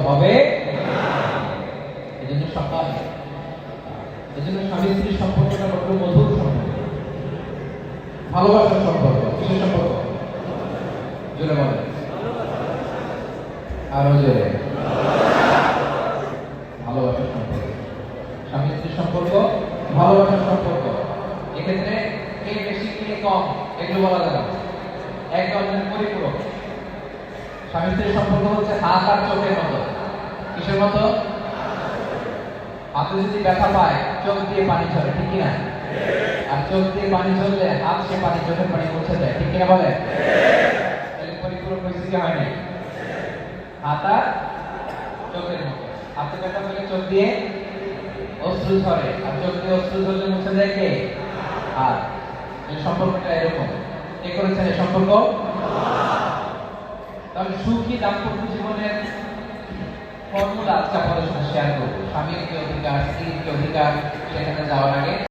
হবে। এজন্য সকাল, এজন্য স্বামী স্ত্রীর সম্পর্কটা বড় মধুর সম্পর্ক, ভালোবাসার সম্পর্ক। কিসের সম্পর্ক? জোরে বলেন, আরো জোরে। ভালোবাসার সম্পর্ক, স্বামী স্ত্রীর সম্পর্ক ভালোবাসার সম্পর্ক। এক্ষেত্রে কে বেশি কে কম এগুলো বলা যাবে না, এক অন্যের পরিপূরক। স্বামী স্ত্রীর সম্পর্ক হচ্ছে হাত আর চোখের মতো। কিসের মতো? হাতে যদি ব্যথা পায় চোখ দিয়ে পানি ঝরে, ঠিক কিনা? আর চোখ দিয়ে পানি ঝরলে হাত সে পানি, চোখের পানি মুছে যায়, ঠিক কিনা বলে? তাহলে পরিপূরক হয়েছে কি হয় নাই? হাত আর চোখের মতো। হাতে ব্যথা পেলে চোখ দিয়ে অশ্রু ঝরে, আর চোখ দিয়ে অশ্রু ঝরলে মুছে যায় কে? আর এই সম্পর্কটা এরকম। কে করেছেন এই সম্পর্ক? তাহলে সুখী দাম্পত্য জীবনের ফর্মুলা আজকে আপনাদের সাথে শেয়ার করবো। স্বামীর কি অধিকার, স্ত্রীর কি অধিকার, সেখানে যাওয়ার আগে